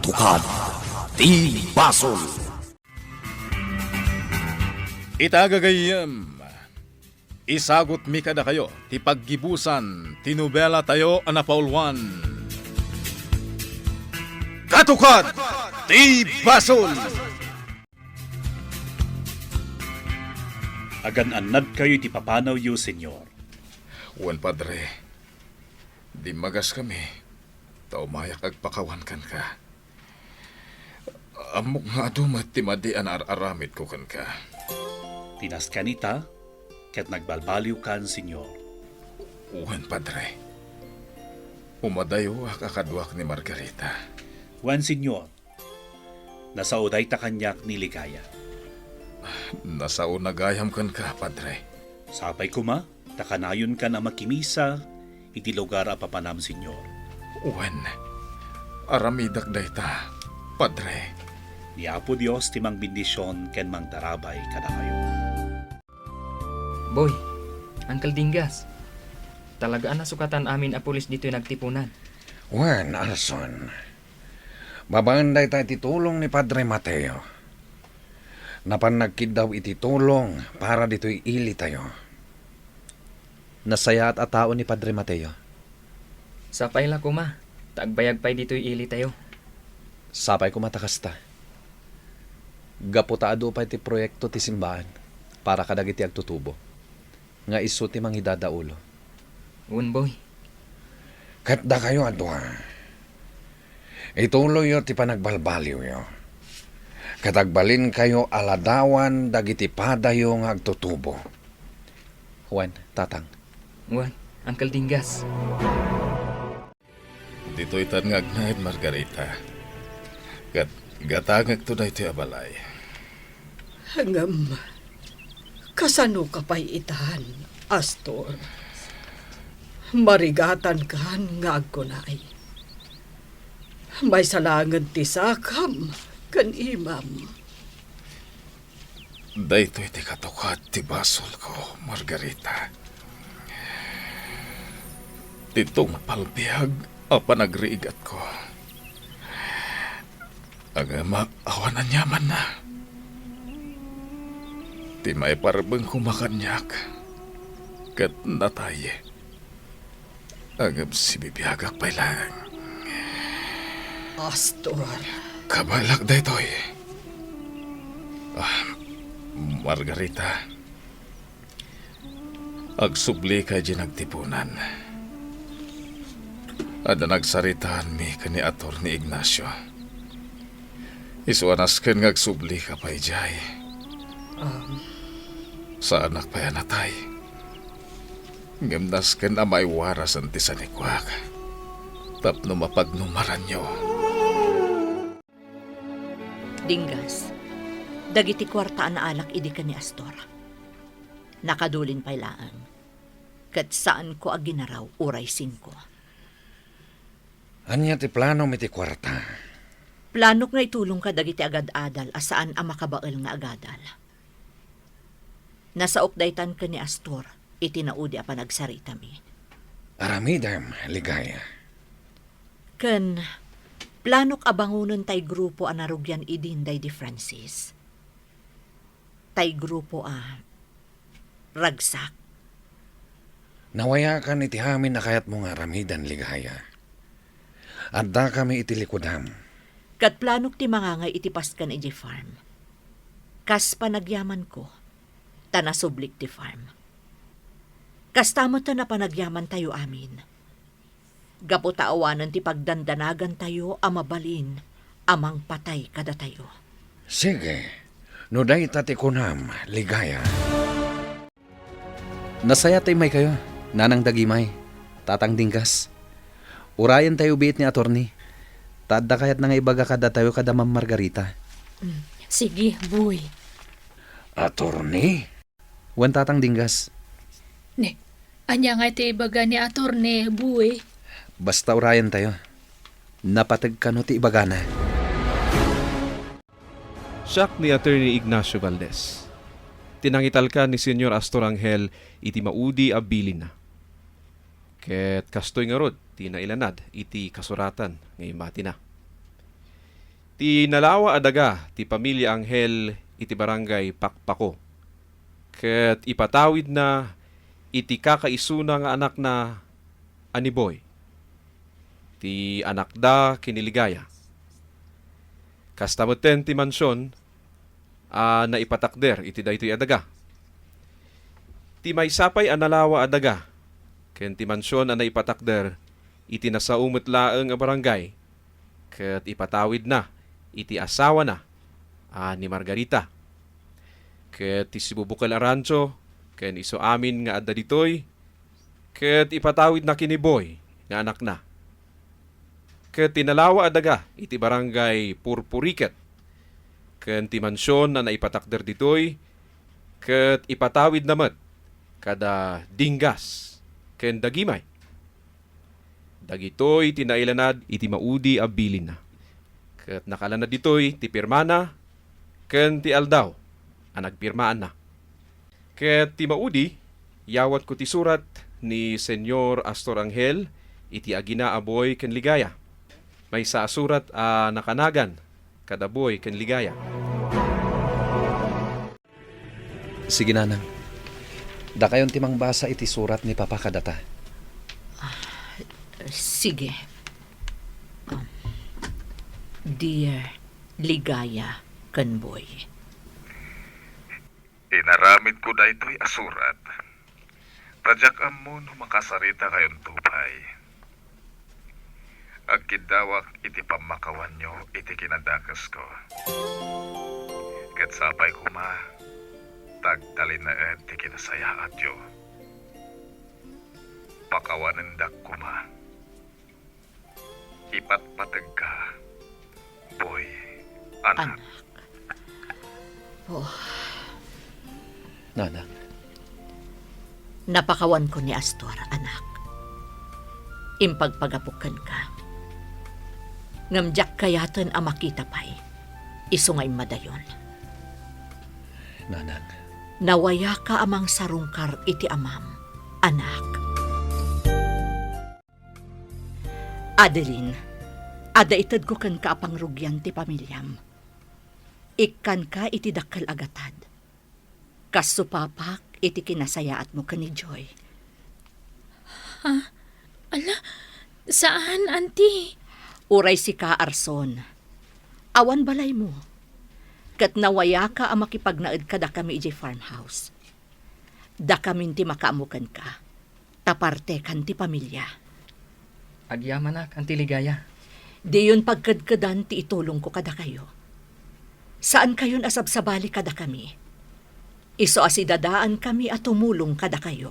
Katukad ti Basol. Itagagayam, isagot mi kada kayo, ti paggibusan, tinubela tayo anapaulwan. Katukad ti Basol. Agan-anad kayo ti papanaw yu, senyor. Wan padre, di magas kami, taumayak agpakawan kan ka. Amok nga adumat ti madi an aramid ko kan ka. Tinas kanita, ket nagbalbaliw kan, senyor. Wan padre, umadayo akakadwak ni Margarita. Wan, senyor, nasauday ta kanyak ni Ligaya. Nasao nagayam kan ka, padre. Sapay kuma, takanayon ka na makimisa, iti lugar a papanam, senyor. Wan, aramidak dayta, padre. Ni Apo Dios ti mang bendisyon ken mang tarabay kada kayo. Boy, Uncle Dingas, talagaan na sukatan amin a pulis dito nagtipunan. Wan, Alson. Babanday tayo titulong ni Padre Mateo. Napanagkid daw ititulong para dito'y ili tayo. Nasaya at atao ni Padre Mateo. Sapay la kuma, tagbayag pay dito'y ili tayo. Sapay ko matakasta. Gaputaado pa iti proyekto ti simbahan para kadagiti agtutubo. Nga iso ti manghidadaulo. Un boy, Katda kayo adwa. Ituloy yo ti panagbalbaliw yo. Katagbalin kayo aladawan dagiti padayo nga agtutubo. Juan, Tatang. Juan, Uncle Dingas. Dito'y tangag na Margarita. Gatagag to na ito abalay. Hangam, kasano ka pa'y itahan, Astor? Marigatan kan nga agkunay. May salangan ti sakam kan imam. Dayto'y ti katukad ti Basol ko, Margarita. Ditong palbihag a panagriigat ko. Agama awanan yaman na. Ti may parabang kumakanyak. Kat nataye. Agam si bibiyagak pa lang. Astor, Kabalak daytoy. Margarita. Agsubli ka di nagtipunan. Ada nagsaritaan mi kani Ator ni Ignacio. Isuanas ken ngagsubli ka pa ijay. Sa anak pa yan natay. Ngemnas ken amay waras ang tisanikwak. Tapno mapagnumaran nyo. Dingas, dagiti kwartaan na alak idi ka ni Astor. Nakadulin pailaan. Kat saan ko aginaraw uray 5. Anya ti plano mi ti kwarta. Planok nga itulong ka dagiti agad-adal asaan ang makabaal nga agadal. Nasa ukdaytan ka ni Astor, itinaudi a panagsarita mi. Aramidam, Ligaya. Ken, planok abangunon tay grupo a narugyan idin day di Francis. Tay grupo a ragsak. Nawaya ka ni ti hamin na kayat mo nga aramidan, Ligaya. Adda kami itilikudam. Kat planok ti mangangay itipas kan iji farm. Kas panagyaman ko, tanasublik ti farm. Kas tamo ta na panagyaman tayo amin. Gaputaawanan ti pagdandanagan tayo amabalin, amang patay kada tayo. Sige, no day tati kunam, Ligaya. Nasaya tayo may kayo. Nanang Dagimay. Tatang Dingas. Urayan tayo biit ni Atorni. Tadda kayat na nga ibaga kada tayo kada Ma'am Margarita. Sige, boy. Atorni? Wan Tatang Dingas. Ne, anya nga iti ibaga ni Atorne, boy. Basta urayan tayo. Napatag ka no ti ibaga na. Siak ni Attorney Ignacio Valdez. Tinangital ka ni Senyor Astor Angel iti maudi a bilin na. Ket kastoy nga rod, tinailanad iti kasuratan ngay mati na. Ti nalawa adaga ti pamilya Anghel iti barangay Pakpako. Ket ipatawid na iti kakaisuna nga anak na Aniboy. Ti anak da kiniligaya. Kastamoten ti mansyon na ipatakder iti daytoy adaga. Ti may sapay analawa adaga. Ken ti mansyon na ipatakder iti nasaumot laeng a barangay. Ket ipatawid na iti asawa na ni Margarita. Ket ti sibubukal a rancho ken iso amin nga adda ditoy. Ket ipatawid na kiniboy nga anak na. Ket tinalawa adaga iti barangay Purpuriket. Ken ti mansyon na naipatakder ditoy. Ket ipatawid na met kada Dingas ken Dagimay. Dagitoy tinailanad iti maudi a bilin na. Ket nakalanad ditoy ti pirmana ken ti aldaw a nagpirmaan na. Ket ti maudi yawat ko ti surat ni Senyor Astor Anghel iti agina aboy ken ligaya. May sa surat nakanagan kada boy ken ligaya. Sige nanang. Da kayon timang basa iti surat ni Papa kadata. Sige. Dear Ligaya Kanboy. Inaramid ko na ito'y asurat. Tadyak amon makasarita kayon tupay. Agkidawak iti pamakawan nyo iti kinadakas ko. Ket sapay kuma, tagtalin na ti kinasayaat yo. Pakawanendak kuma. Ipatpatag ka, boy, anak. Oh, Nanang, napakawan ko ni Astor, anak. Impagpagapukan ka. Ngamjak kayaton ang makita pa'y isungay madayon. nanang. Nawaya ka amang sarungkar iti amam, anak. Adeline, ada itad ko kan ka apang rugyan ti pamilyam. Ikan ka iti dakkel agatad. Kasupapak iti kinasayaat mo ka ni Joy. Ala, saan, auntie? Uray si ka, Arson. Awan balay mo. Kat nawaya ka ang makipagnaid ka da kami iti farmhouse. Da kami ti makaamukan ka. Taparte kan ti pamilya. Agyaman nak, Auntie Ligaya. Di yun pagkadkadan ti itulong ko kada kayo. Saan kayon asabsabali kada kami? Iso asidadaan kami at tumulong kada kayo.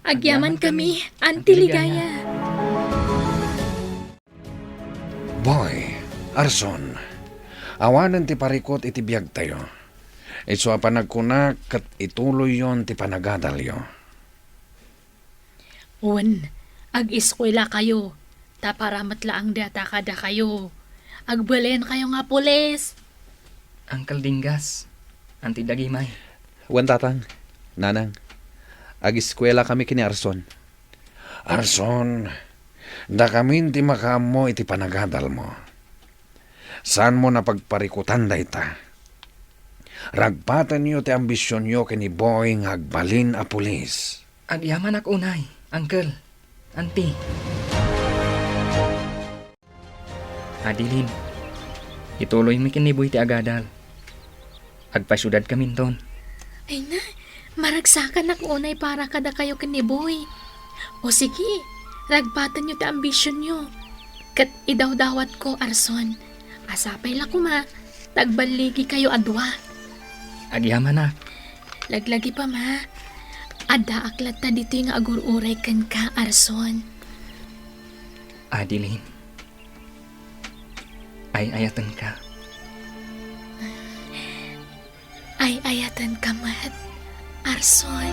Agyaman kami, Auntie Ligaya. Boy, Arson, awanan ti parikot iti biyag tayo. Iso panagkunak kat ituloy yon ti panagadalyo. Ag-eskwela kayo. Taparamat laang data kada kayo. Agbalen kayo nga pulis. Uncle Dingas, Auntie Dagimay. Wan tatang, nanang. Ag-eskwela kami kini Arson. Arson, da kami ti makamo iti panagadal mo. Saan mo napagparikutan da ita? Ragpatan niyo ti ambisyon niyo kini Boy nga agbalin a pulis. Agyaman ak unay, Uncle, Auntie. Adeline, ituloy mi kiniboy ti agadal. Agpasyudad kami ton. Ay na, maragsakan ak unay para kada kayo kaniboy. O sige, ragpatan nyo ti ambisyon nyo. Kat idawdawat ko, Arson. Asapay la kuma, tagbaligi kayo adwa. Agyaman nak. Laglagi pa ma, ada aklat ta dito yung agururay kan ka, Arson. Adeline, ay ayatan ka. Ay ayatan ka mat, Arson.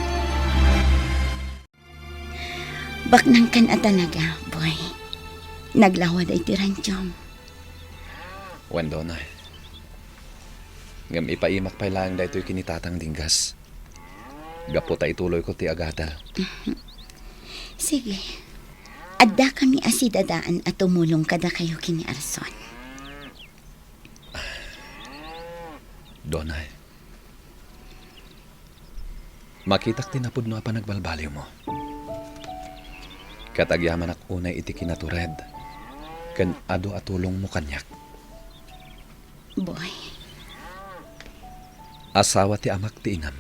Baknang kan atanaga, boy. Naglawad ay tiransyom. Wendo na. Ngam ipaimak pa lang da ito'y kinitatang Dingas. Gapo ta ituloy ko ti agadal. Sige. Adda kami asidadaan at tumulong kada kayo kini Arson. Donay, makitak tinapod no apa nagbalbaliw mo. Katagyaman ak unay iti kinatured, kan ado atulong mo kanyak. Boy, Asawa ti amak ti inam.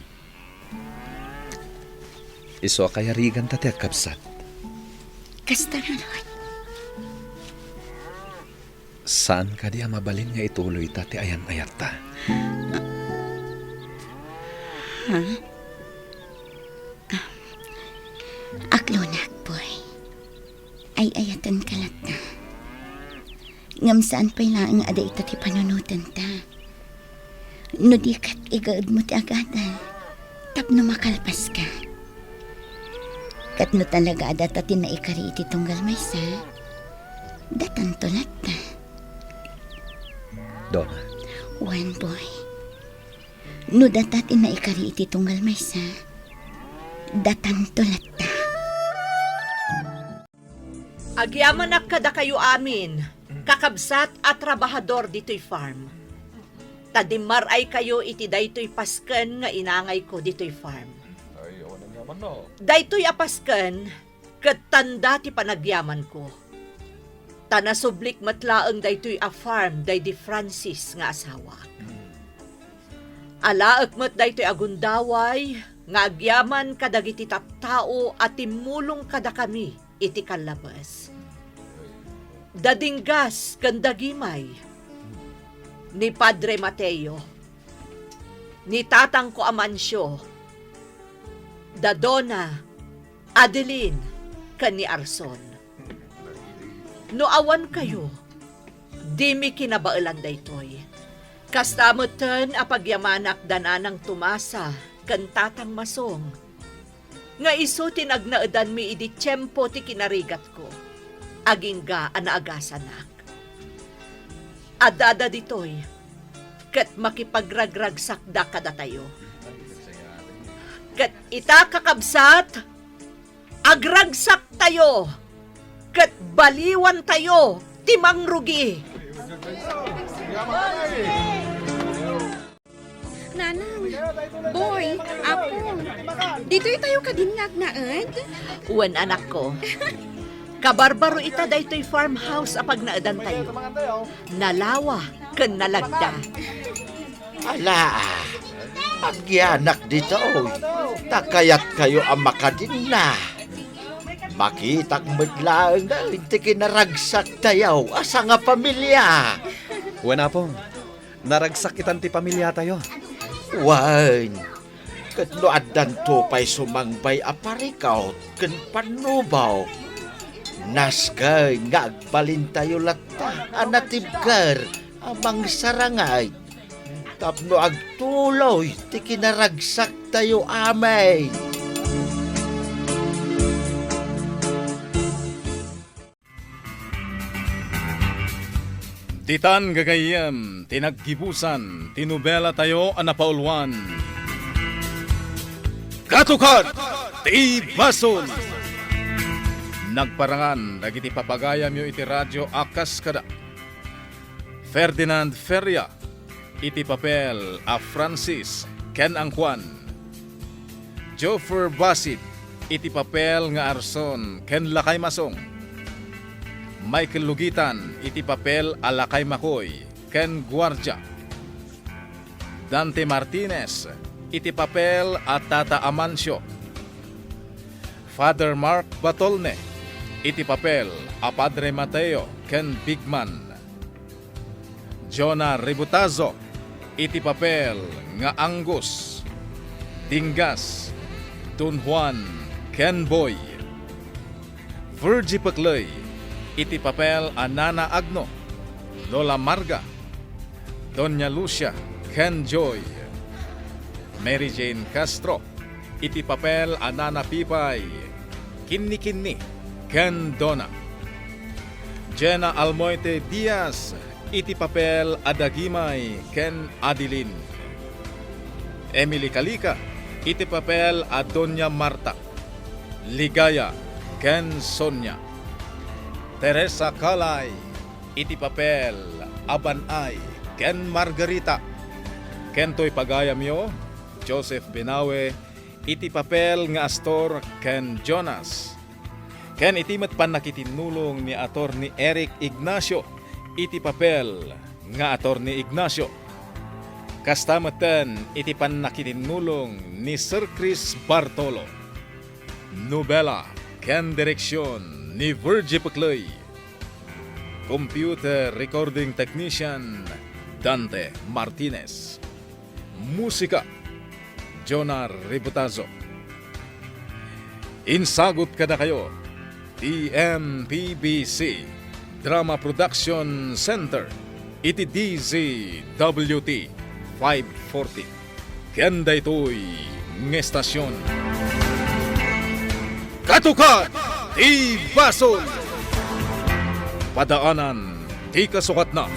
Iso kayarigan ta ti agkabsat. kasta nga Lord. Saan ka di mabalin nga ituloy ta ti ayan-ayat ta? Ha? Aklonak, boy. Ay ayatan kalat na. Ngam saan pa'y laang ada ito ti panunutan ta. No di kat igaad mo ti agadan. Tapno makalpas ka. Kat no talaga ada ta tinaikari iti tunggal may sa. Datan tulat ta. Donna, Wan, boy. No data tinaikari iti tunggal may sa. Datan tulat ta. Agyaman ak kada kayo amin, kakabsat at trabahador dito'y farm. Tadimar ay kayo iti daytoy pasken nga inangay ko dito'y farm. Ay, awan ang yaman no. Daytoy apasken, ket tanda ti panagyaman ko. Tanasublik matlaeng daytoy a farm day di Francis nga asawa. Alaek met daytoy agundaway, nga agyaman kadagiti tattao at timulong kada kami iti kalabas. Dadinggas kandagimay ni Padre Mateo, ni tatang ko Amancio, da Donna, Adeline, kan ni Arson. No awan kayo, di mi kinabailan daytoy. Kastamutan apagyamanak dananang tumasa, kan tatang masong. Nga iso tinagnaedan mi idi tiyempo ti kinarigat ko. Aging ga anaagasanak. Adada ditoy, ket makipagragragsakda kada tayo. Ket ita kakabsat, agragsak tayo, ket baliwan tayo, timang rugi. Nanang, boy, apo, dito'y tayo kadinag na, Ed? Uwan anak ko. Kabarbaro ita daytoy farmhouse apag naadan tayo. Nalawa ken nalagda. Ala, agyanak dito. Takayat kayo ang makadin na. Makitak maglaang na hindi kinaragsak tayo. Asa nga pamilya? Wana po, naragsak itan ti pamilya tayo. Wan, kat no adan to pa'y sumangbay aparikaw ken panubaw. Naskay nga agbalin tayo lata anatibkar amang sarangay. Tapno agtuloy ti kinaragsak tayo amay. Titan gagayem, tinaggibusan, tinubela tayo anapaulwan. Katukat! Ti basol! Nagparangan, dagiti papagayam yo iti radyo akas kada. Ferdinand Feria, iti papel a Francis Ken Angkwan. Joffer Basit, iti papel nga Arson Ken Lakay Masong. Michael Lugitan, iti papel Alakay Makoy, Ken Guardia. Dante Martinez, iti papel Tata Amancio. Father Mark Batolne, iti papel Padre Mateo, Ken Bigman. Jonah Ributazo, iti papel nga Angus. Dingas, Don Juan, Ken Boy. Virgie Paclay, iti papel Nana Agno, Lola Marga, Doña Lucia, Ken Joy, Mary Jane Castro, iti papel Nana Pipay, Kinni, Ken Donna, Jenna Almoite Diaz, iti papel Adagimay, Ken Adeline, Emily Kalika, iti papel Doña Marta, Ligaya, Ken Sonia, Teresa Kalay, iti papel Abanay, Ken Margarita, kento'y pagayam yo, Joseph Binawe, iti papel nga Astor ken Jonas. Ken iti met pan nakitinulong ni Attorney Eric Ignacio, iti papel nga Attorney Ignacio. Kastamatan iti pan nakitinulong ni Sir Chris Bartolo. Nobela ken direksyon ni Virgie Peclay. Computer recording technician Dante Martinez. Musika Jonar Ributazo. Insagot kada kayo TMPBC Drama Production Center iti DZWT 540 kenda ito'y ngestasyon Katukat ti Basol Padaanan ti kasukat na